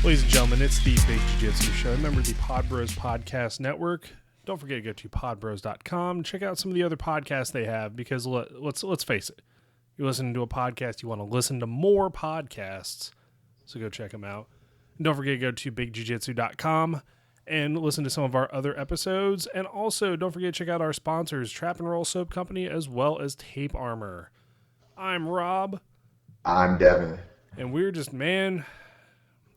Ladies and gentlemen, it's the Big Jiu-Jitsu Show. Remember the Pod Bros Podcast Network. Don't forget to go to podbros.com. Check out some of the other podcasts they have because let's face it. You're listening to a podcast, you want to listen to more podcasts. So go check them out. And don't forget to go to bigjujitsu.com and listen to some of our other episodes. And also, don't forget to check out our sponsors, Trap and Roll Soap Company, as well as Tape Armor. I'm Rob. I'm Devon. And we're just, man,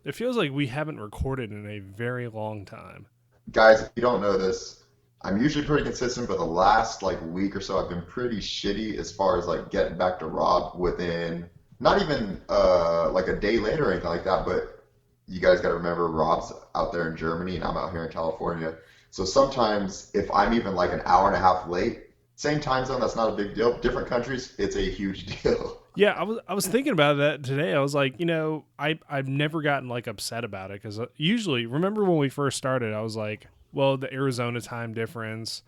it feels like we haven't recorded in a very long time. Guys, if you don't know this, I'm usually pretty consistent, but the last week or so I've been pretty shitty as far as getting back to Rob within not even a day later or anything like that, but you guys got to remember Rob's out there in Germany and I'm out here in California. So sometimes if I'm even an hour and a half late, same time zone, that's not a big deal. Different countries, it's a huge deal. Yeah, I was thinking about that today. I was like, I've never gotten upset about it because usually, remember when we first started, I was like, well, the Arizona time difference,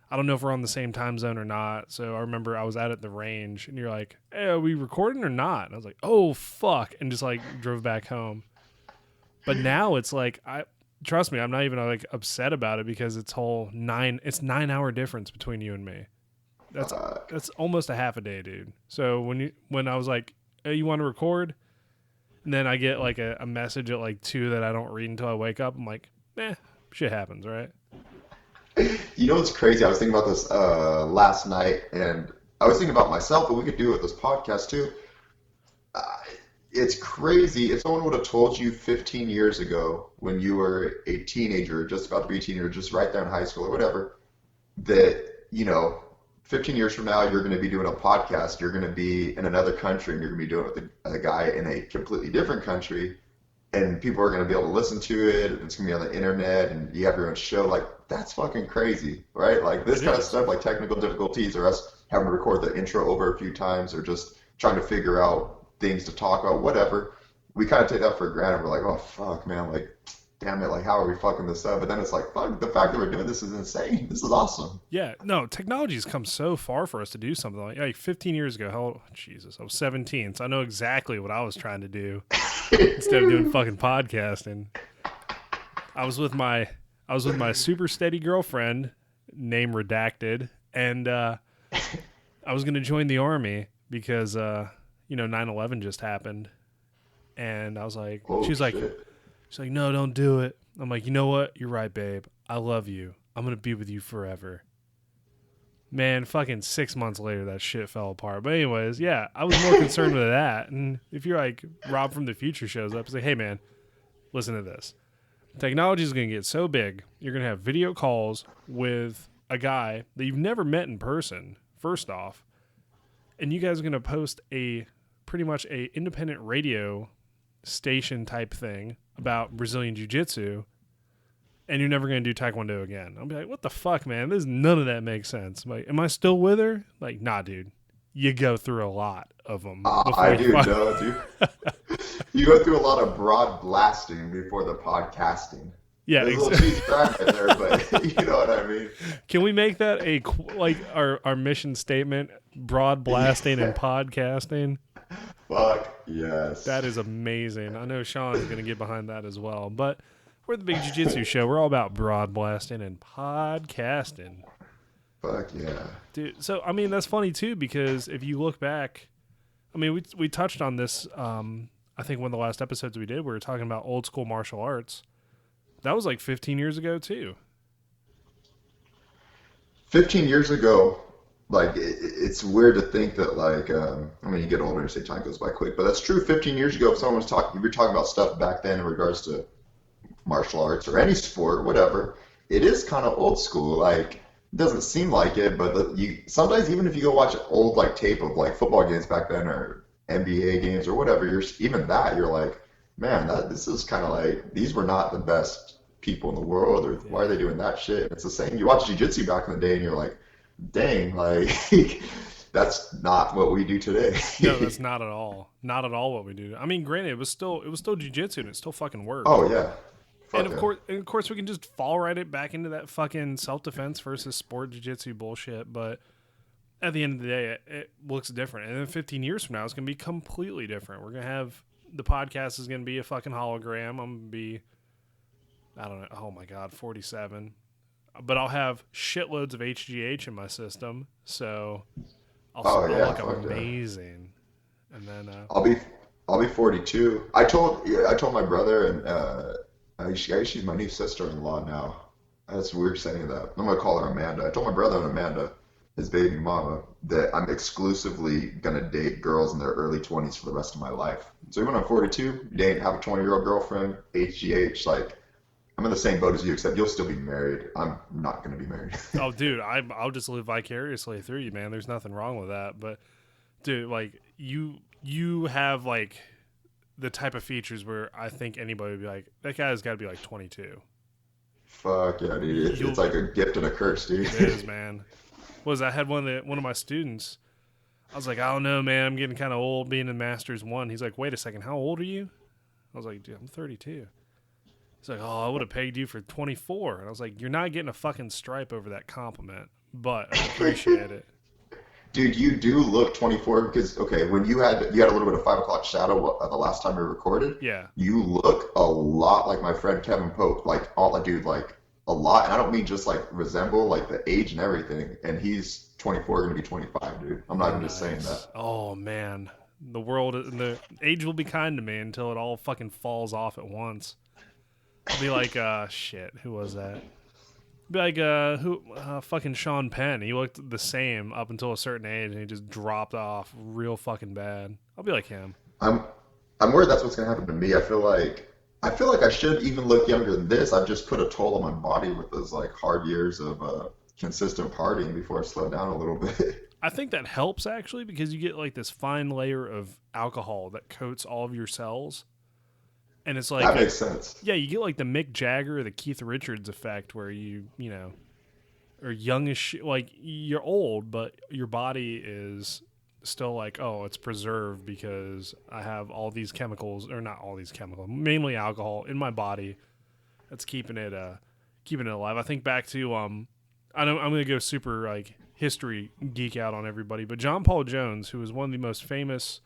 I don't know if we're on the same time zone or not. So I remember I was out at the range and you're like, hey, are we recording or not? And I was like, oh, fuck. And just drove back home. But now it's trust me, I'm not even upset about it because it's 9 hour difference between you and me. That's almost a half a day, dude. So when I was like, hey, you want to record? And then I get a message at 2 that I don't read until I wake up. I'm like, shit happens, right? You know what's crazy? I was thinking about this last night, and I was thinking about myself, but we could do it with this podcast too. It's crazy. If someone would have told you 15 years ago when you were a teenager, just about to be a teenager, just right there in high school or whatever, that, 15 years from now, you're going to be doing a podcast, you're going to be in another country, and you're going to be doing it with a guy in a completely different country, and people are going to be able to listen to it, and it's going to be on the internet, and you have your own show. That's fucking crazy, right? This kind of stuff, technical difficulties, or us having to record the intro over a few times, or just trying to figure out things to talk about, whatever. We kind of take that for granted. We're like, oh, fuck, man, damn it, how are we fucking this up? But then it's fuck, the fact that we're doing this is insane. This is awesome. Yeah, no, technology has come so far for us to do something like 15 years ago. Jesus, I was 17, so I know exactly what I was trying to do instead of doing fucking podcasting. I was with my super steady girlfriend, name redacted, and I was going to join the army because 9/11 just happened, and I was like, oh, she's like, no, don't do it. I'm like, you know what? You're right, babe. I love you. I'm going to be with you forever. Man, fucking 6 months later, that shit fell apart. But anyways, yeah, I was more concerned with that. And if you're Rob from the future shows up, say, hey, man, listen to this. Technology is going to get so big, you're going to have video calls with a guy that you've never met in person, first off. And you guys are going to post pretty much a independent radio station type thing about Brazilian Jiu-Jitsu, and you're never going to do Taekwondo again. I'll be like, what the fuck, man? None of that makes sense. I'm like, am I still with her? Nah, dude. You go through a lot of them. I do, no, dude. You go through a lot of broad blasting before the podcasting. Yeah, there's a little cheesy crap right there, but you know what I mean. Can we make that our mission statement? Broad blasting and podcasting. Fuck yes. That is amazing. I know Sean is going to get behind that as well. But we're the Big Jiu-Jitsu Show. We're all about broad blasting and podcasting. Fuck yeah, dude. So I mean, that's funny too because if you look back, I mean, we touched on this. I think one of the last episodes we did, we were talking about old school martial arts. That was 15 years ago too. 15 years ago, it's weird to think that you get older and say time goes by quick, but that's true. 15 years ago, if someone was talking, we were talking about stuff back then in regards to martial arts or any sport, whatever. It is kind of old school. It doesn't seem like it, but sometimes even if you go watch old tape of football games back then or NBA games or whatever, you're like, man, this is kind of these were not the best people in the world, or why are they doing that shit? It's the same. You watch jiu-jitsu back in the day and you're like, dang, that's not what we do today. No, that's not at all what we do. I mean, granted, it was still jiu-jitsu and it still fucking worked. Oh yeah. And of course we can just fall right back into that fucking self-defense versus sport jiu-jitsu bullshit, but at the end of the day, it looks different. And then 15 years from now, it's going to be completely different. We're going to have the podcast is gonna be a fucking hologram. I'm gonna be, I don't know. Oh my god, 47. But I'll have shitloads of HGH in my system, so Oh I'll yeah, look fuck yeah. amazing. And then I'll be I'll be 42. I told my brother and I guess she's my new sister-in-law now. That's weird saying that. I'm gonna call her Amanda. I told my brother and Amanda, his baby mama, that I'm exclusively gonna date girls in their early 20s for the rest of my life. So even when I'm 42, date, have a 20-year-old girlfriend, HGH, like I'm in the same boat as you, except you'll still be married. I'm not gonna be married. oh, dude, I'll just live vicariously through you, man. There's nothing wrong with that. But dude, like you have like the type of features where I think anybody would be like, that guy's got to be like 22. Fuck yeah, dude. It's You'll like a gift and a curse, dude. It is, man. I had one of my students. I was like, I don't know, man. I'm getting kind of old being in Masters 1. He's like, wait a second, how old are you? I was like, dude, I'm 32. He's like, oh, I would have pegged you for 24. And I was like, you're not getting a fucking stripe over that compliment, but I appreciate it. Dude, you do look 24 because okay, when you had a little bit of 5 o'clock shadow the last time we recorded, Yeah. you look a lot like my friend Kevin Pope, like all dude, like a lot. And I don't mean just like resemble, like the age and everything. And he's 24, gonna be 25, dude. I'm not even just saying Nice. that. Oh, man. The age will be kind to me until it all fucking falls off at once. I'll be like, shit, who was that? Be like, fucking Sean Penn. He looked the same up until a certain age, and he just dropped off real fucking bad. I'll be like him. I'm I'm worried that's what's gonna happen to me. I feel like I should even look younger than this. I've just put a toll on my body with those like hard years of consistent partying before I slow down a little bit. I think that helps actually because you get like this fine layer of alcohol that coats all of your cells, and it's That like, makes sense. yeah, you get like the Mick Jagger or the Keith Richards effect where you know, are young as shit. Like you're old, but your body is still like, oh, it's preserved because I have all these chemicals, or not all these chemicals, mainly alcohol in my body that's keeping it alive. I think back to I'm gonna go super like history geek out on everybody, but John Paul Jones, who was one of the most famous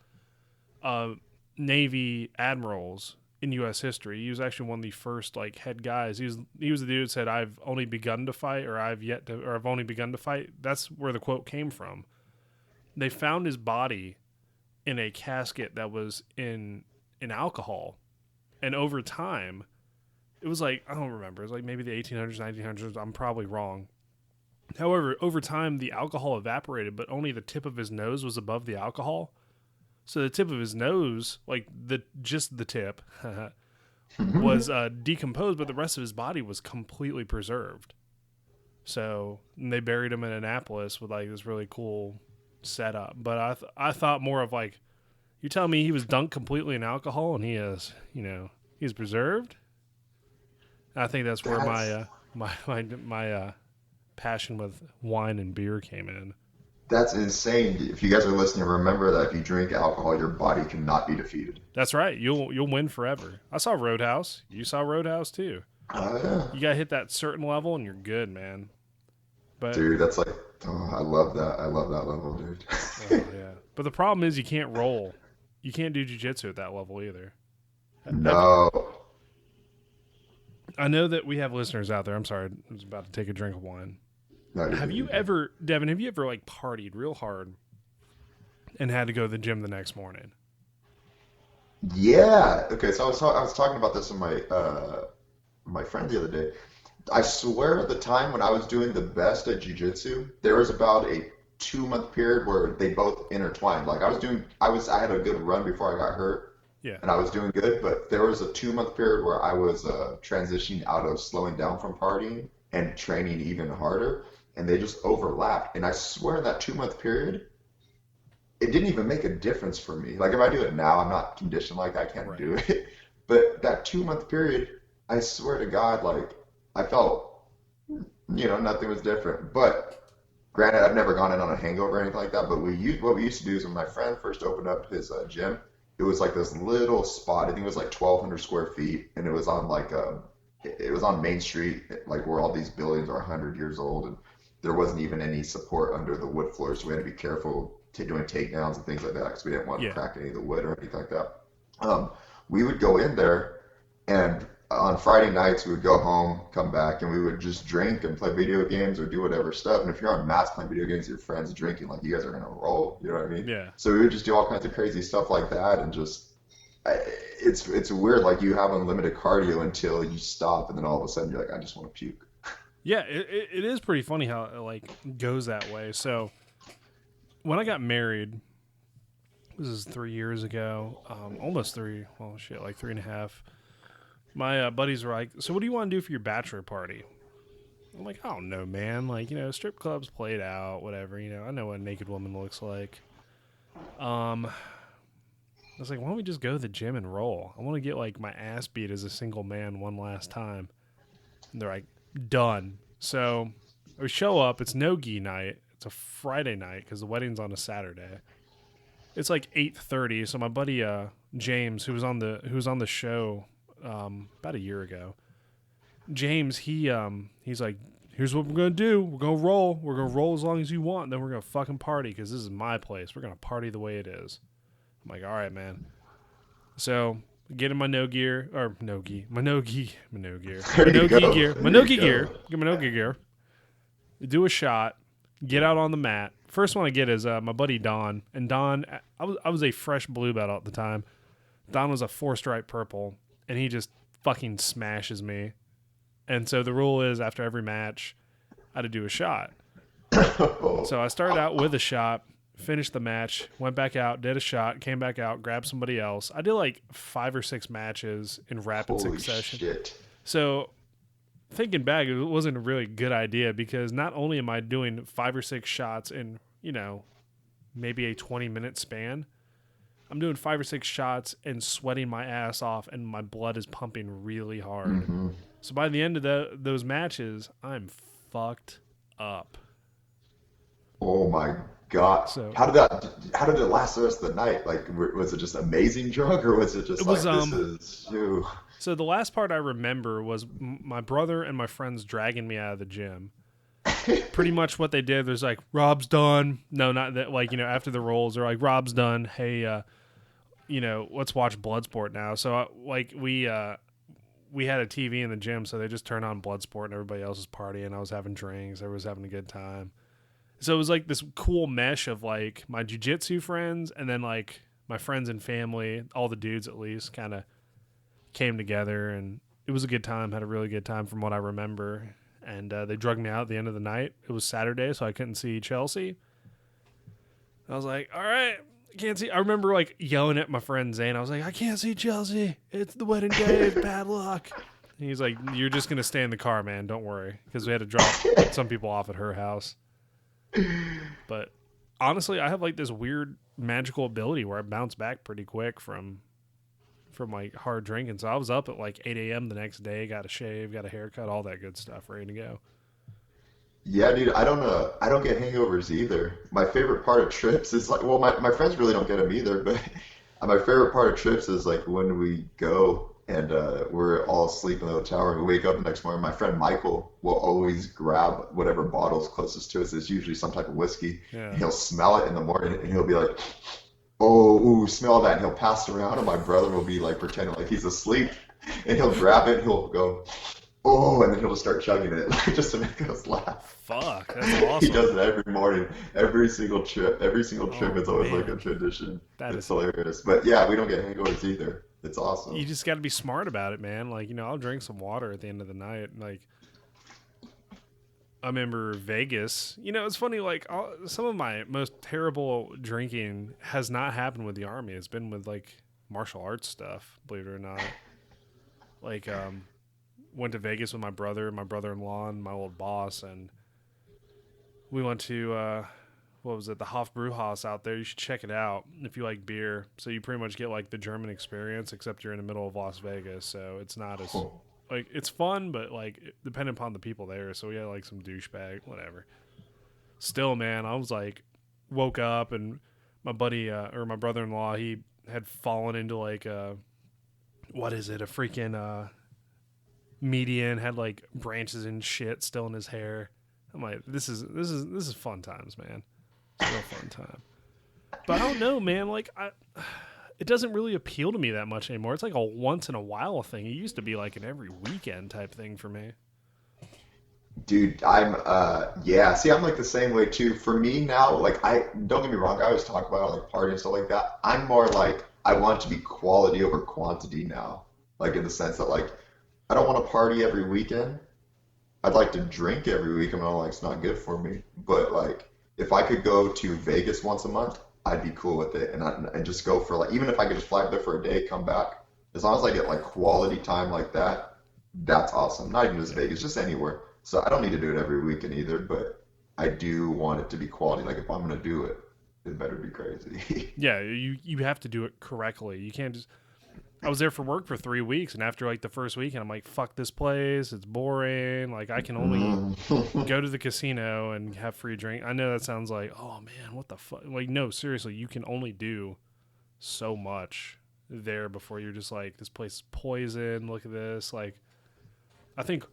uh, Navy admirals in U.S. history. He was actually one of the first like head guys. He was the dude that said, "I've only begun to fight," or I've only begun to fight." That's where the quote came from. They found his body in a casket that was in alcohol, and over time, it was like, I don't remember. It was like maybe the 1800s, 1900s. I'm probably wrong. However, over time, the alcohol evaporated, but only the tip of his nose was above the alcohol. So the tip of his nose, like just the tip, was decomposed, but the rest of his body was completely preserved. So they buried him in Annapolis with like this really cool setup. But I thought more of like, you tell me he was dunked completely in alcohol and he is, he's preserved. I think that's where That's my passion with wine and beer came in. that's insane. If you guys are listening, remember that if you drink alcohol, your body cannot be defeated. That's right. You'll win forever. I saw Roadhouse. You saw Roadhouse too. Yeah. You gotta hit that certain level and you're good, man. But Dude, that's like, oh, I love that. I love that level, dude. oh yeah. But the problem is you can't roll. You can't do jiu-jitsu at that level either. Have, No. I know that we have listeners out there. I'm sorry. I was about to take a drink of wine. No, Have you ever, Devin, have you ever like partied real hard and had to go to the gym the next morning? Yeah. Okay, so I was talking about this with my friend the other day. I swear the time when I was doing the best at jiu-jitsu, there was about a 2 month period where they both intertwined. Like I had a good run before I got hurt Yeah. and I was doing good, but there was a 2 month period where I was transitioning out of slowing down from partying and training even harder, and they just overlapped. And I swear that 2 month period, it didn't even make a difference for me. Like if I do it now, I'm not conditioned like I can't Right. do it. But that 2 month period, I swear to God, like I felt, nothing was different. But granted, I've never gone in on a hangover or anything like that. But what we used to do is when my friend first opened up his gym, it was like this little spot. I think it was like 1,200 square feet, and it was on it was on Main Street, like where all these buildings are 100 years old, and there wasn't even any support under the wood floor, so we had to be careful doing takedowns and things like that because we didn't want to Yeah. crack any of the wood or anything like that. Um, we would go in there, and on Friday nights we would go home, come back, and we would just drink and play video games or do whatever stuff. And if you're on mats playing video games with your friends drinking, like you guys are gonna roll, you know what I mean? Yeah. So we would just do all kinds of crazy stuff like that, and just it's weird. Like you have unlimited cardio until you stop, and then all of a sudden you're like, I just want to puke. Yeah, it is pretty funny how it like goes that way. So when I got married, this is 3 years ago, almost three. Well, shit, like 3.5. My buddies were like, "So what do you want to do for your bachelor party?" I'm like, "I don't know, man. Like, strip clubs played out, whatever. I know what a naked woman looks like." I was like, "Why don't we just go to the gym and roll? I want to get like my ass beat as a single man one last time." And they're like, "Done." So we show up. It's no-gi night. It's a Friday night because the wedding's on a Saturday. It's like 8:30. So my buddy James, who was on the show about a year ago, James, he's like, "Here's what we're gonna do. We're gonna roll. We're gonna roll as long as you want. And then we're gonna fucking party because this is my place. We're gonna party the way it is." I'm like, "All right, man." So get in my no gear or no gi, my no gi, my no gear, my There no you gi go. gear, my There no you gi gear. go. Get my no gi gear. Do a shot. Get out on the mat. First one I get is my buddy Don, and Don, I was a fresh blue belt at the time. Don was a 4-stripe purple, and he just fucking smashes me. And so the rule is after every match, I had to do a shot. So I started out with a shot, finished the match, went back out, did a shot, came back out, grabbed somebody else. I did like 5 or 6 matches in rapid Holy succession. shit. So thinking back, it wasn't a really good idea because not only am I doing 5 or 6 shots in, maybe a 20-minute span, I'm doing 5 or 6 shots and sweating my ass off, and my blood is pumping really hard. Hmm. So by the end of those matches, I'm fucked up. Oh my God. So How did it last the rest of the night? Like, was it just amazing drug or was it just it like, was this is you? So the last part I remember was my brother and my friends dragging me out of the gym. Pretty much what they did was like, "Rob's done." No, not that. Like, after the rolls, they're like, "Rob's done. Hey, let's watch Bloodsport now." So we had a TV in the gym, so they just turned on Bloodsport, and everybody else was partying. I was having drinks. Everybody was having a good time. So it was like this cool mesh of like my jiu-jitsu friends and then like my friends and family, all the dudes at least, kind of came together, and it was a good time. Had a really good time from what I remember. And they drugged me out at the end of the night. It was Saturday, so I couldn't see Chelsea. I was like, "All right, I can't see." I remember like yelling at my friend Zane. I was like, "I can't see Chelsea. It's the wedding day. It's bad luck." And he's like, "You're just gonna stay in the car, man. Don't worry," because we had to drop some people off at her house. But honestly, I have like this weird magical ability where I bounce back pretty quick from like hard drinking. So I was up at like 8 a.m. the next day, got a shave, got a haircut, all that good stuff, ready to go. Yeah, dude, I don't get hangovers either. My favorite part of trips is like, well, my friends really don't get them either, but my favorite part of trips is like when we go and we're all asleep in the hotel and we wake up the next morning. My friend Michael will always grab whatever bottle's closest to us. It's usually some type of whiskey, and Yeah. he'll smell it in the morning and he'll be like, "Oh, ooh, smell that." And he'll pass it around, and my brother will be like pretending like he's asleep, and he'll grab it and he'll go, "Oh," and then he'll just start chugging it just to make us laugh. Fuck, that's He does awesome. it every morning, every single trip. Every single trip, Oh it's always like a man, tradition. that It's is. hilarious. But yeah, we don't get hangovers either. It's You awesome. just got to be smart about it, man. Like, I'll drink some water at the end of the night. Like, I remember Vegas. It's funny. Like, some of my most terrible drinking has not happened with the army. It's been with like martial arts stuff. Believe it or not. Like, went to Vegas with my brother-in-law, and my old boss, and we went to what was it, the Hofbrauhaus out there. You should check it out if you like beer. So you pretty much get like the German experience, except you're in the middle of Las Vegas, so it's not as Oh, like it's fun, but like depending upon the people there. So we had like some douchebag, whatever. Still, man, I was like, woke up and my buddy or my brother-in-law, he had fallen into like what is it, a freaking median, had like branches and shit still in his hair. I'm like, this is fun times, man. It's a real fun time. But I don't know, man. Like it doesn't really appeal to me that much anymore. It's like a once in a while thing. It used to be like an every weekend type thing for me. Dude, yeah, see, I'm like the same way too. For me now, like, don't get me wrong, I always talk about like party and stuff like that. I'm more like, I want it to be quality over quantity now. Like, in the sense that, like, I don't want to party every weekend. I'd like to drink every week. I'm not like, it's not good for me. But, like, if I could go to Vegas once a month, I'd be cool with it. And just go for, like, even if I could just fly up there for a day, come back, as long as I get like quality time like that, that's awesome. Not even just Yeah. Vegas, just anywhere. So I don't need to do it every weekend either, but I do want it to be quality. Like, if I'm gonna do it, it better be crazy. Yeah, you have to do it correctly. You can't just. I was there for work for 3 weeks, and after like the first weekend, I'm like, "Fuck this place. It's boring. Like, I can only Mm. go to the casino and have free drink." I know that sounds like, "Oh man, what the fuck?" Like, no, seriously, you can only do so much there before you're just like, "This place is poison. Look at this." Like, I think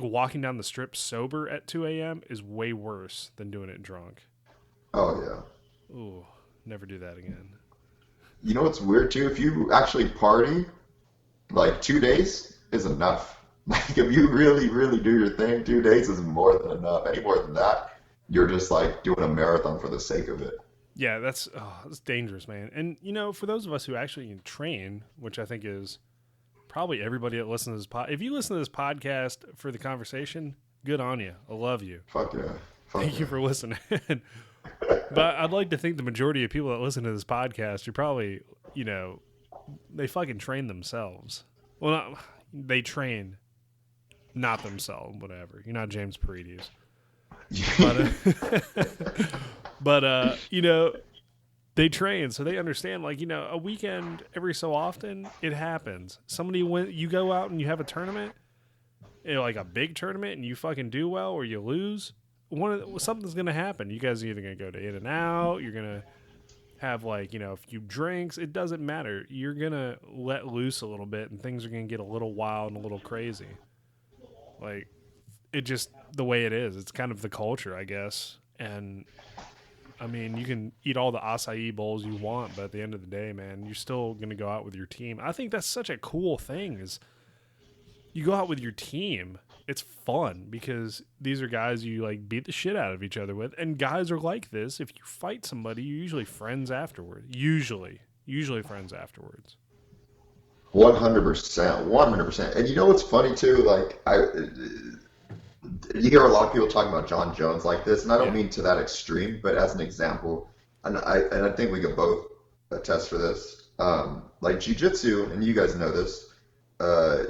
walking down the strip sober at 2 a.m. is way worse than doing it drunk. Oh yeah. Ooh, never do that again. You know what's weird too? If you actually party, like 2 days is enough. Like, if you really, really do your thing, 2 days is more than enough. Any more than that, you're just like doing a marathon for the sake of it. Yeah, that's dangerous, man. And for those of us who actually can train, which I think is probably everybody that listens to this if you listen to this podcast for the conversation, good on you. I love you. Fuck yeah. Fuck Thank you yeah. for listening. But I'd like to think the majority of people that listen to this podcast, you're probably, they fucking train themselves. Well, they train, not themselves, whatever. You're not James Paredes. But, they train, so they understand, like, a weekend every so often, it happens. You go out and you have a tournament, like a big tournament, and you fucking do well or you lose, something's gonna happen. You guys are either gonna go to In and Out, you're gonna have like a few drinks. It doesn't matter. You're gonna let loose a little bit, and things are gonna get a little wild and a little crazy. Like it just the way it is. It's kind of the culture, I guess. And I mean, you can eat all the acai bowls you want, but at the end of the day, man, you're still gonna go out with your team. I think that's such a cool thing. Is you go out with your team, it's fun because these are guys you like beat the shit out of each other with, and guys are like this. If you fight somebody, you're usually friends afterward. Usually friends afterwards. 100%. 100%. And you know what's funny too? Like, you hear a lot of people talking about John Jones like this, and I don't Yeah, mean to that extreme, but as an example, and I think we could both attest for this. Like jujitsu, and you guys know this. uh,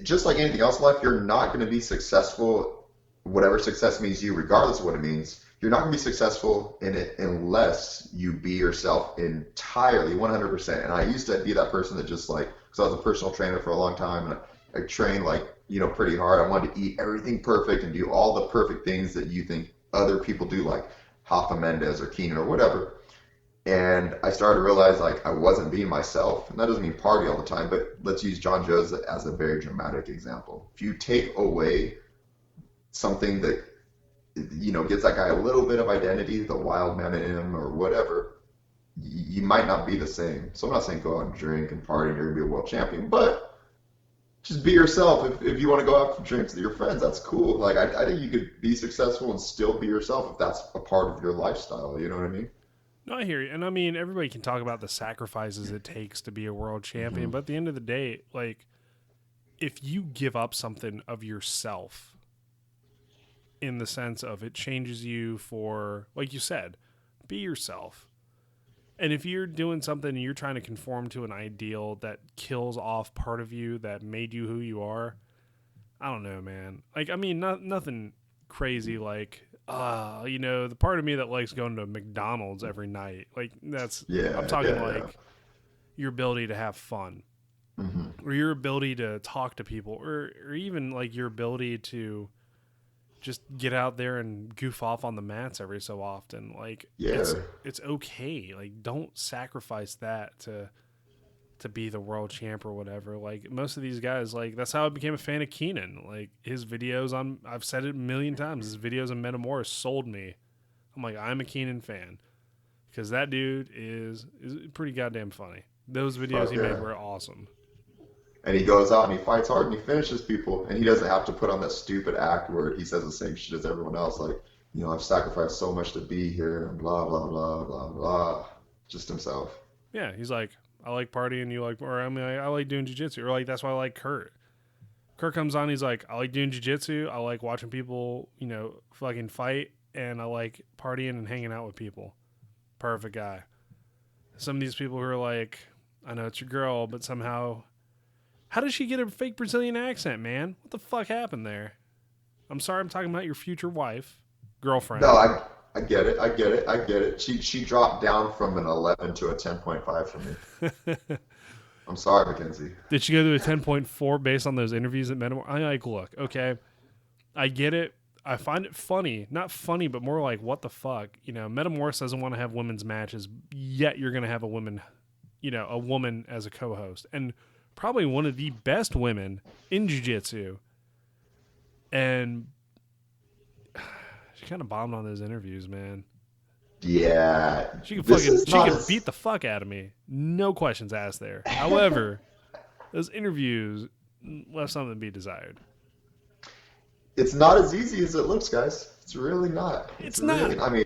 just like anything else in life, you're not going to be successful, whatever success means to you, regardless of what it means. You're not going to be successful in it unless you be yourself entirely, 100%. And I used to be that person that just like, because I was a personal trainer for a long time, and I trained like, pretty hard. I wanted to eat everything perfect and do all the perfect things that you think other people do, like Hoffa Mendez or Keenan or whatever. And I started to realize like I wasn't being myself. And that doesn't mean party all the time, but let's use John Jones as a very dramatic example. If you take away something that gives that guy a little bit of identity, the wild man in him or whatever, you might not be the same. So I'm not saying go out and drink and party and you're gonna be a world champion, but just be yourself. If you want to go out for drinks with your friends, that's cool. Like I think you could be successful and still be yourself if that's a part of your lifestyle. You know what I mean? no, I hear you. And I mean, everybody can talk about the sacrifices it takes to be a world champion, Hmm. but at the end of the day, like if you give up something of yourself in the sense of it changes you for, like you said, be yourself. And if you're doing something and you're trying to conform to an ideal that kills off part of you that made you who you are, I don't know, man. Like, I mean, nothing crazy like, the part of me that likes going to McDonald's every night. Like, I'm Yeah, talking yeah, yeah. like your ability to have fun Hmm. or your ability to talk to people or even like your ability to just get out there and goof off on the mats every so often. Like Yeah. it's okay. Like don't sacrifice that to be the world champ or whatever. Like most of these guys, like that's how I became a fan of Keenan. Like his videos on I've said it a million times, his videos on Metamora sold me. I'm like, I'm a Keenan fan. Because that dude is pretty goddamn funny. Those videos Fuck he made yeah. were awesome. And he goes out and he fights hard and he finishes people. And he doesn't have to put on that stupid act where he says the same shit as everyone else. Like, I've sacrificed so much to be here and blah, blah, blah, blah, blah. Just himself. Yeah, he's like, I like partying, you like, or I mean, I like doing jiu-jitsu. Or like, that's why I like Kurt. Kurt comes on, he's like, I like doing jiu-jitsu. I like watching people, fucking fight. And I like partying and hanging out with people. Perfect guy. Some of these people who are like, I know it's your girl, but somehow, how does she get a fake Brazilian accent, man? What the fuck happened there? I'm sorry, I'm talking about your future wife, No, girlfriend. I get it. I get it. I get it. She dropped down from an 11 to a 10.5 for me. I'm sorry, Mackenzie. Did she go to a 10.4 based on those interviews at Metamor? I like, look, okay, I get it. I find it funny. Not funny, but more like, what the fuck? Metamorph doesn't want to have women's matches, yet you're going to have a woman as a co-host. And probably one of the best women in jiu-jitsu. And she kind of bombed on those interviews, man. Yeah, She could this is she not could as beat the fuck out of me. No questions asked there. However, those interviews left something to be desired. it's not as easy as it looks, guys. It's really not. It's It's not. really. I mean,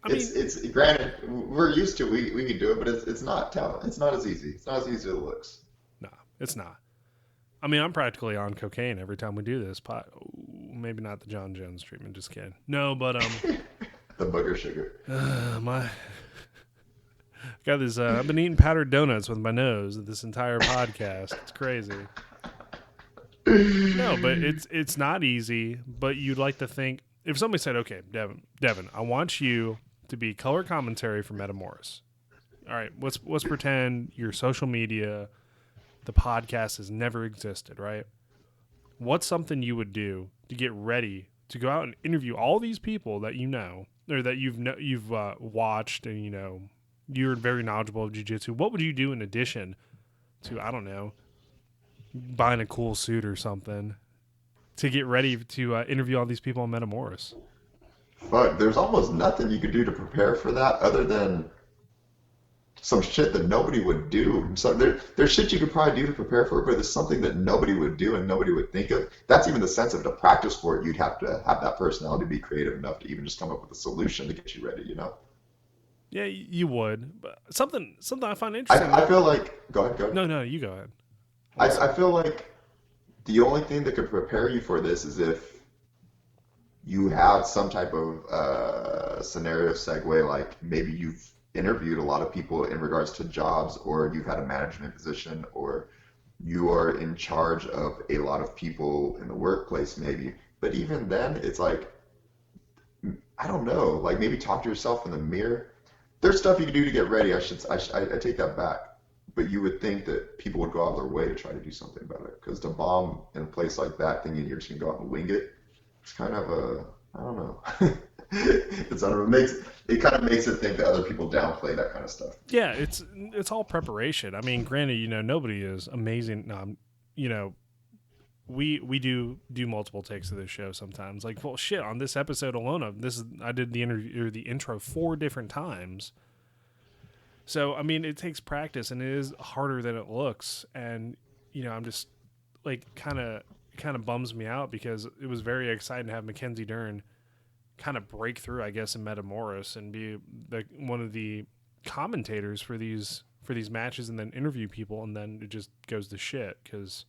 I mean, it's granted we're used to we can do it, but it's not talent. It's not as easy. It's not as easy as it looks. no, it's not. I mean, I'm practically on cocaine every time we do this. Maybe not the John Jones treatment. Just kidding. No, but The booger sugar. my got this. I've been eating powdered donuts with my nose this entire podcast. It's crazy. No, but it's not easy. But you'd like to think if somebody said, "Okay, Devon, I want you to be color commentary for Metamorphs." All right, let's pretend your social media, the podcast has never existed, right? What's something you would do to get ready to go out and interview all these people that you know or that you've watched and you're very knowledgeable of jiu-jitsu? What would you do in addition to, I don't know, buying a cool suit or something to get ready to interview all these people on Metamorphs? Fuck, there's almost nothing you could do to prepare for that other than some shit that nobody would do. So there's shit you could probably do to prepare for it, but it's something that nobody would do and nobody would think of. That's even the sense of it. To practice for it, you'd have to have that personality to be creative enough to even just come up with a solution to get you ready. Yeah, you would. But something I find interesting. I feel like, go ahead, go ahead. No, you go ahead. I feel like the only thing that could prepare you for this is if you have some type of scenario segue, like maybe you've interviewed a lot of people in regards to jobs, or you've had a management position, or you are in charge of a lot of people in the workplace, maybe. But even then, it's like, I don't know, like maybe talk to yourself in the mirror. There's stuff you can do to get ready. I take that back. But you would think that people would go out of their way to try to do something about it. Because to bomb in a place like that, thinking you're just gonna go out and wing it, it's kind of I don't know. It's I don't know, it kind of makes it think that other people downplay that kind of stuff. Yeah, it's all preparation. I mean, granted, nobody is amazing. We do multiple takes of this show sometimes. Like, well, shit, on this episode alone, I did the interview or the intro 4 different times. So, I mean, it takes practice and it is harder than it looks. And, I'm just like kind of bums me out because it was very exciting to have Mackenzie Dern kind of break through, I guess, in Metamoris and be one of the commentators for these matches and then interview people. And then it just goes to shit because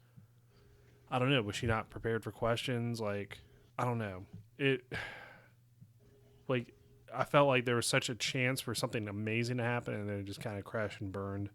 I don't know. Was she not prepared for questions? Like, I don't know. I felt like there was such a chance for something amazing to happen, and then it just kind of crashed and burned.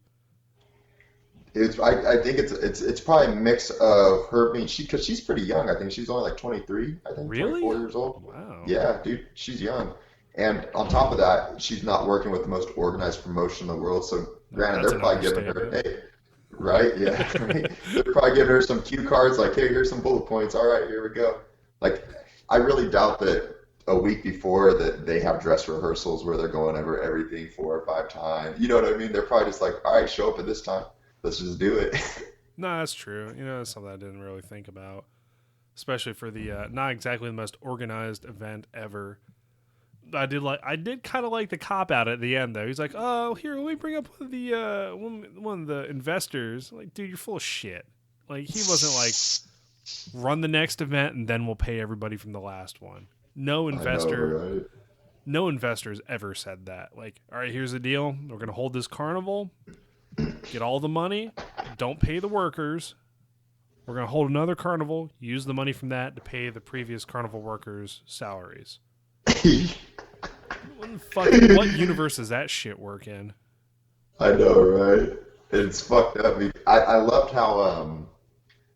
I think it's probably a mix of her being because she's pretty young. I think she's only like 23. I think Really? 24 years old. Wow. Yeah, dude, she's young. And on top of that, she's not working with the most organized promotion in the world. So granted, That's they're an probably giving her, understatement. hey, right? Yeah, right. They're probably giving her some cue cards like, hey, here's some bullet points. All right, here we go. Like, I really doubt that a week before that they have dress rehearsals where they're going over everything 4 or 5 times. You know what I mean? They're probably just like, all right, show up at this time. Let's just do it. No, that's true. That's something I didn't really think about, especially for the not exactly the most organized event ever. I did kind of like the cop out at the end though. He's like, "Oh, here, let me bring up one of the investors." Like, dude, you're full of shit. Like, he wasn't like, run the next event and then we'll pay everybody from the last one. No I know, investor, right? no investors ever said that. Like, all right, here's the deal: we're gonna hold this carnival, get all the money, don't pay the workers. We're gonna hold another carnival, use the money from that to pay the previous carnival workers' salaries. What universe does that shit work in? I know, right? It's fucked up. I loved how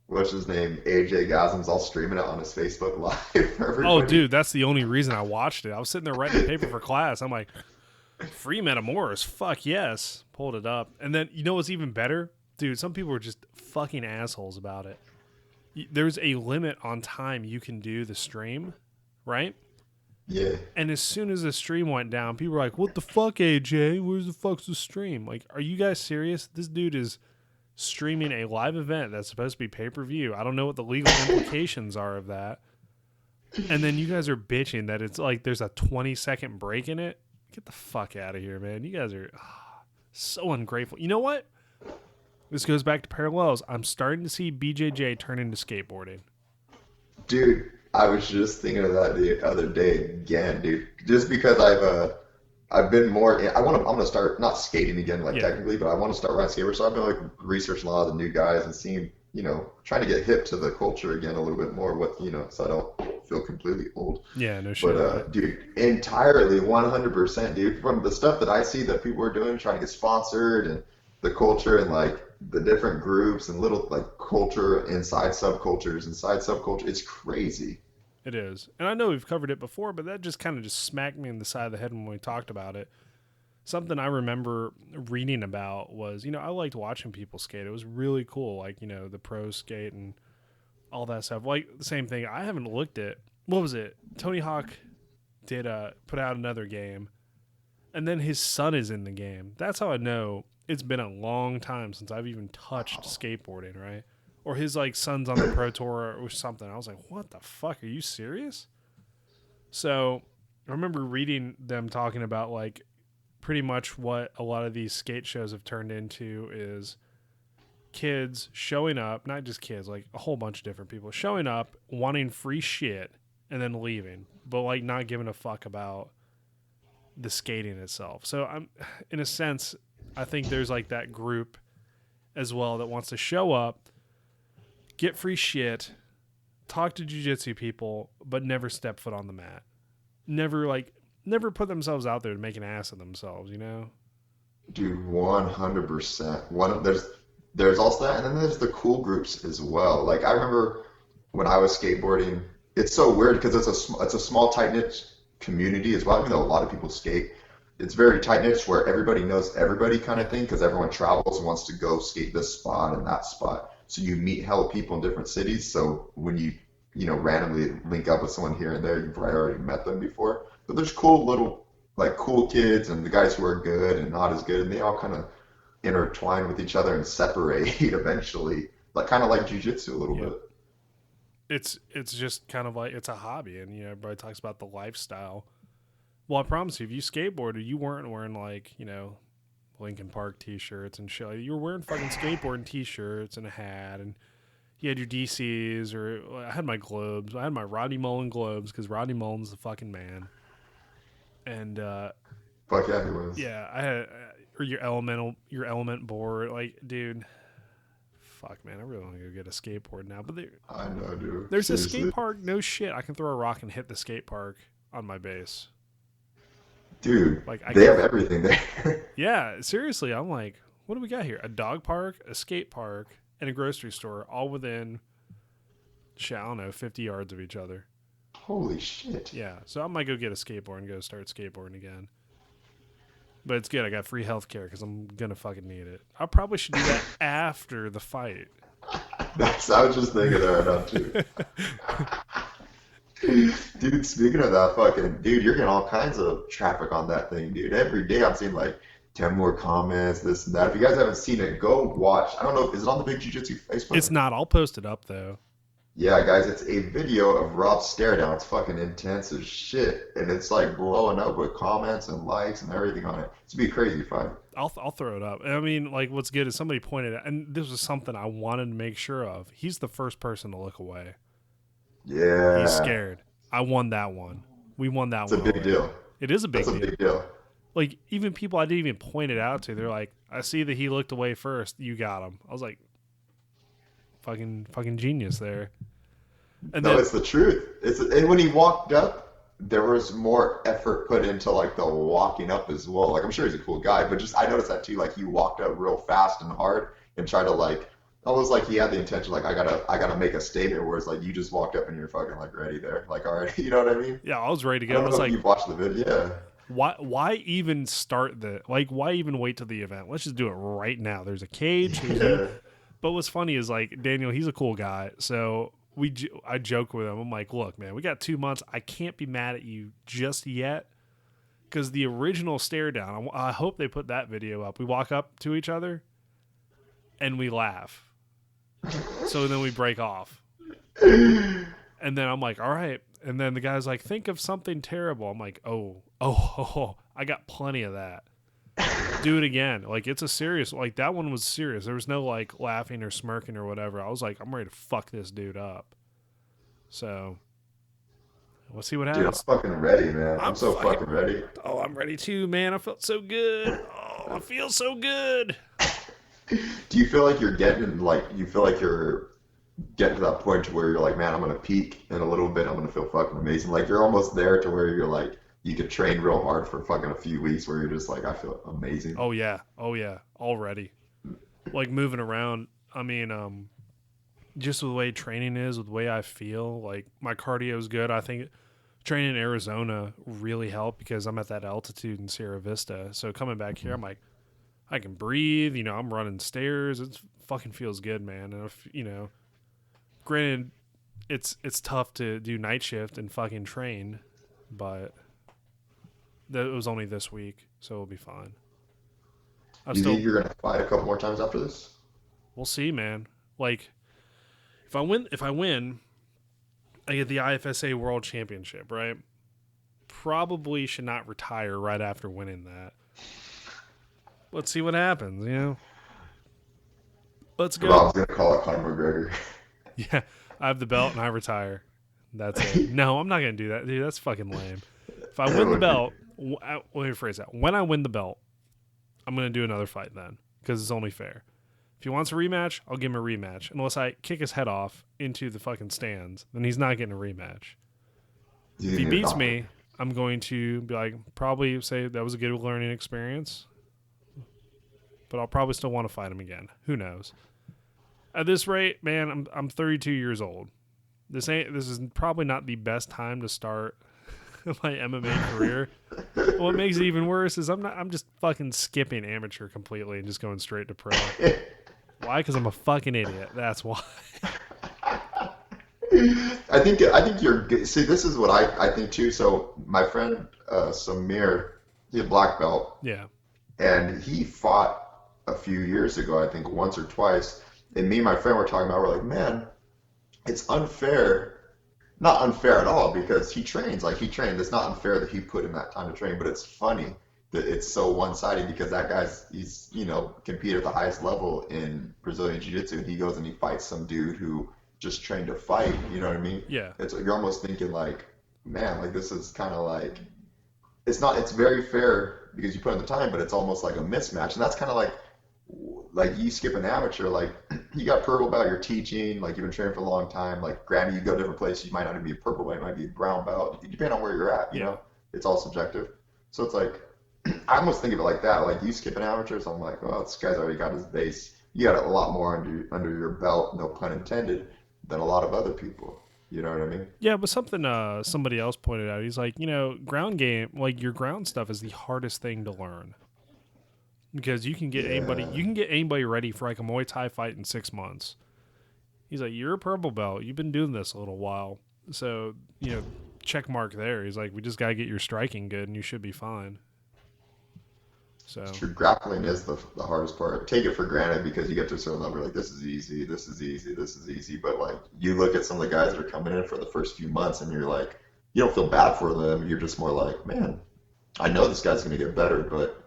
what's his name? AJ Gaslam's all streaming it on his Facebook Live for Oh, everybody. dude, that's the only reason I watched it. I was sitting there writing a paper for class. I'm like, free Metamoris, fuck yes. Pulled it up. And then, you know what's even better? Dude, some people were just fucking assholes about it. There's a limit on time you can do the stream, right? Yeah. And as soon as the stream went down, people were like, what the fuck, AJ? Where's the fuck's the stream? Like, are you guys serious? This dude is streaming a live event that's supposed to be pay-per-view. I don't know what the legal implications are of that. And then you guys are bitching that it's like there's a 20-second break in it. Get the fuck out of here, man. You guys are so ungrateful. You know what? This goes back to parallels. I'm starting to see BJJ turn into skateboarding. Dude, I was just thinking of that the other day again, dude. Just because I've been more I'm gonna start not skating again like Yeah. technically, but I want to start riding skateboard. So I've been like researching a lot of the new guys and seeing, trying to get hip to the culture again a little bit more so I don't feel completely old. Yeah, no shit, But right? dude, entirely 100%, dude. From the stuff that I see that people are doing, trying to get sponsored, and the culture and like the different groups and little like culture inside subculture, it's crazy. It is. And I know we've covered it before, but that just kind of just smacked me in the side of the head when we talked about it. Something I remember reading about was, I liked watching people skate. It was really cool. Like, the pro skate and all that stuff. Like, the same thing. I haven't looked at, what was it? Tony Hawk did put out another game, and then his son is in the game. That's how I know it's been a long time since I've even touched skateboarding, right? Or his like son's on the pro tour or something. I was like, what the fuck? Are you serious? So I remember reading them talking about like pretty much what a lot of these skate shows have turned into is kids showing up, not just kids, like a whole bunch of different people showing up, wanting free shit and then leaving, but like not giving a fuck about the skating itself. So I'm, in a sense, I think there's like that group as well that wants to show up, get free shit, talk to jiu-jitsu people, but never step foot on the mat. Never put themselves out there to make an ass of themselves, Dude, 100%. There's also that, and then there's the cool groups as well. Like I remember when I was skateboarding, it's so weird because it's a small tight knit community as well. Even though a lot of people skate, it's very tight knit where everybody knows everybody kind of thing because everyone travels and wants to go skate this spot and that spot. So you meet hella people in different cities. So when you randomly link up with someone here and there, you've probably already met them before. But there's cool little like cool kids and the guys who are good and not as good, and they all kind of intertwine with each other and separate eventually, like kind of like jujitsu a little Yep. bit. It's just kind of like it's a hobby, and everybody talks about the lifestyle. Well, I promise you, if you skateboarded, you weren't wearing like Lincoln Park T-shirts and shit. You were wearing fucking skateboarding T-shirts and a hat, and you had your DCs, or I had my globes. I had my Rodney Mullen globes because Rodney Mullen's the fucking man. And Fuck yeah, he was. yeah, I had or your element board. Like, dude, fuck, man, I really want to go get a skateboard now. But I know, dude. there's a skate Seriously, park. No shit, I can throw a rock and hit the skate park on my base. dude, Like I they can. have everything there. Yeah, seriously, I'm like, what do we got here? A dog park, a skate park, and a grocery store, all within, shit, I don't know, 50 yards of each other. Holy shit. Yeah, so I might go get a skateboard and go start skateboarding again. But it's good. I got free health care because I'm going to fucking need it. I probably should do that after the fight. I was just thinking that right now too. Dude, speaking of that dude, you're getting all kinds of traffic on that thing, dude. Every day I'm seeing like 10 more comments, this and that. If you guys haven't seen it, go watch. I don't know, is it on the Big Jiu Jitsu Facebook? It's not. I'll post it up, though. Yeah, guys, it's a video of Rob's stare down. It's fucking intense as shit, and it's like blowing up with comments and likes and everything on it. It's be crazy fun. I'll throw it up. I mean, like, what's good is somebody pointed out, and this was something I wanted to make sure of. He's the first person to look away. He's Yeah, scared. I won that one. We won that it's a one big already. deal. It is a That's big a deal. big deal. Like, even people I didn't even point it out to, they're like, I see that he looked away first. You got him. I was like, fucking genius there. And No, then, it's the truth. And when he walked up, there was more effort put into like the walking up as well. Like I'm sure he's a cool guy, but just I noticed that too. Like he walked up real fast and hard and tried to like almost like he had the intention like I gotta make a statement. Whereas like you just walked up and you're fucking like ready there, like all right, you know what I mean? yeah, I was ready to I go. don't It's know if like, you've watched the video. why even start the, like, why even wait to the event? Let's just do it right now. There's a cage. Yeah, yeah. But what's funny is, like, Daniel, he's a cool guy. So I joke with him. I'm like, look, man, we got 2 months. I can't be mad at you just yet because the original stare down, I hope they put that video up. We walk up to each other and we laugh. So then we break off. And then I'm like, all right. And then the guy's like, think of something terrible. I'm like, oh, I got plenty of that. Do it again. Like, it's a serious, like, that one was serious. There was no, like, laughing or smirking or whatever. I was like, I'm ready to fuck this dude up. So, we'll see what Dude, I'm happens. fucking ready, man. I'm I'm so fucking, fucking ready. oh, I'm ready too, man. I felt so good. Oh, I feel so good. Do you feel like you're getting like you feel like you're getting to that point to where you're like, man, I'm gonna peak in a little bit. I'm gonna feel fucking amazing. Like you're almost there to where you're like, you could train real hard for fucking a few weeks where you're just like, I feel amazing. Oh, yeah. Oh, yeah. Already. Like, moving around. I mean, just the way training is, with the way I feel, like, my cardio is good. I think training in Arizona really helped because I'm at that altitude in Sierra Vista. So coming back here, I'm like, I can breathe. You know, I'm running stairs. It fucking feels good, man. And if, you know, granted, it's tough to do night shift and fucking train, but that was only this week, so it'll be fine. I'm Do you think still. you're gonna fight a couple more times after this? We'll see, man. Like, if I win, I get the IFSA World Championship, right? Probably should not retire right after winning that. Let's see what happens, you know? Let's go. Rob's gonna call it Conor McGregor. Yeah, I have the belt and I retire. That's it. No, I'm not going to do that. Dude, that's fucking lame. If I That win the would be belt, let me rephrase that. When I win the belt, I'm going to do another fight then because it's only fair. If he wants a rematch, I'll give him a rematch. Unless I kick his head off into the fucking stands, then he's not getting a rematch. Do you If think he you're beats not? me, I'm going to be like, probably say that was a good learning experience, but I'll probably still want to fight him again. Who knows? At this rate, man, I'm 32 years old. This is probably not the best time to start my MMA career. What makes it even worse is I'm just fucking skipping amateur completely and just going straight to pro. Why? Because I'm a fucking idiot. That's why. I think you're good. See, this is what I think too. So my friend Samir, he's a black belt, Yeah. and he fought a few years ago, I think once or twice. And me and my friend were talking about, we're like, man, it's unfair. Not unfair at all because he trains like he trained. It's not unfair that he put in that time to train, but it's funny that it's so one-sided because that he's competed at the highest level in Brazilian Jiu-Jitsu and he goes and he fights some dude who just trained to fight. You know what I mean? Yeah. It's you're almost thinking like, man, like this is kind of like it's very fair because you put in the time, but it's almost like a mismatch, and that's kind of like you skip an amateur, like you got purple belt, you're teaching, like you've been training for a long time. Like granted, you go to different places, you might not even be a purple belt, you might be a brown belt, depending on where you're at. Yeah. It's all subjective. So it's like I almost think of it like that. Like you skip an amateur, so I'm like, well, this guy's already got his base. You got a lot more under your belt, no pun intended, than a lot of other people. You know what I mean? Yeah, but something somebody else pointed out. He's like, ground game, like your ground stuff is the hardest thing to learn. Because you can get Yeah. anybody ready for like a Muay Thai fight in 6 months. He's like, you're a purple belt. You've been doing this a little while. So, check mark there. He's like, we just got to get your striking good and you should be fine. It's So true. Grappling is the hardest part. Take it for granted because you get to a certain level, like this is easy, this is easy, this is easy. But like you look at some of the guys that are coming in for the first few months, and you're like, you don't feel bad for them. You're just more like, man, I know this guy's gonna get better, but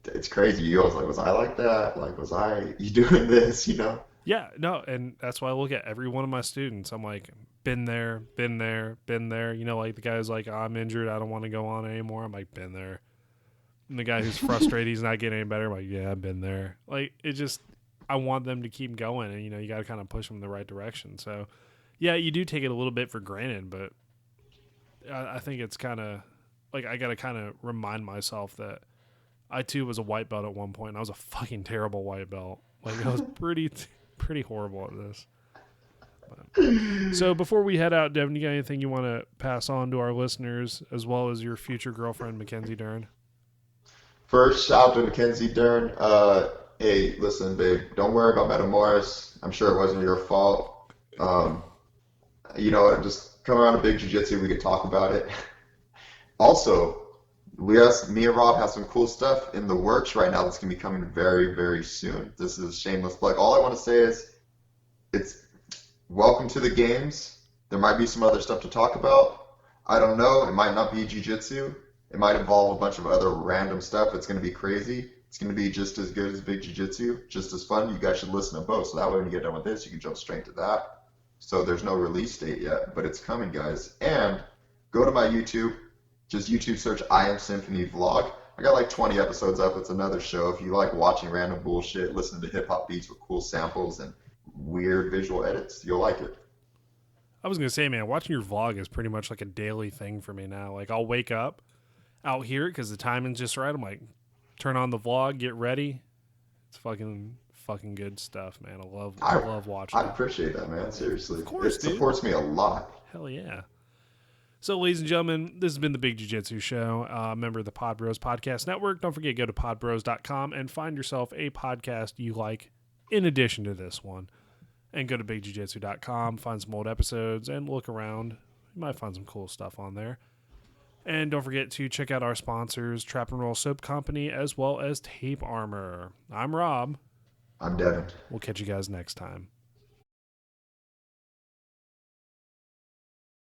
it's crazy. You always like, was I like that? Like, was I you doing this? You know? yeah, no, and that's why I look at every one of my students. I'm like, been there, been there, been there. You know, like the guy's like, I'm injured, I don't want to go on anymore. I'm like, been there. And the guy who's frustrated, he's not getting any better. I'm like, yeah, I've been there. Like, it just, I want them to keep going, and you got to kind of push them in the right direction. So, yeah, you do take it a little bit for granted, but I think it's kind of like I got to kind of remind myself that I too was a white belt at one point. And I was a fucking terrible white belt. Like, I was pretty horrible at this. So before we head out, Devin, you got anything you want to pass on to our listeners as well as your future girlfriend, Mackenzie Dern? First, shout out to Mackenzie Dern. Hey, listen, babe, don't worry about Metamoris. I'm sure it wasn't your fault. Just come around to Big Jiu-Jitsu. We could talk about it. Also, me and Rob have some cool stuff in the works right now that's gonna be coming very, very soon. This is a shameless plug. All I want to say is, it's welcome to the games. There might be some other stuff to talk about. I don't know. It might not be jiu-jitsu. It might involve a bunch of other random stuff. It's going to be crazy. It's going to be just as good as big jiu-jitsu, just as fun. You guys should listen to both. So that way when you get done with this, you can jump straight to that. So there's no release date yet, but it's coming, guys. And go to my YouTube. Just YouTube search I Am Symphony Vlog. I got like 20 episodes up. It's another show. If you like watching random bullshit, listening to hip-hop beats with cool samples and weird visual edits, you'll like it. I was going to say, man, watching your vlog is pretty much like a daily thing for me now. Like, I'll wake up out here because the timing's just right. I'm like, turn on the vlog, get ready. It's fucking good stuff, man. I love watching I it. appreciate that, man. Seriously. Of course, it supports me a lot. Hell yeah. So, ladies and gentlemen, this has been the Big Jiu-Jitsu Show, member of the Pod Bros Podcast Network. Don't forget, go to podbros.com and find yourself a podcast you like in addition to this one. And go to bigjujitsu.com, find some old episodes, and look around. You might find some cool stuff on there. And don't forget to check out our sponsors, Trap and Roll Soap Company, as well as Tape Armor. I'm Rob. I'm Devon. We'll catch you guys next time.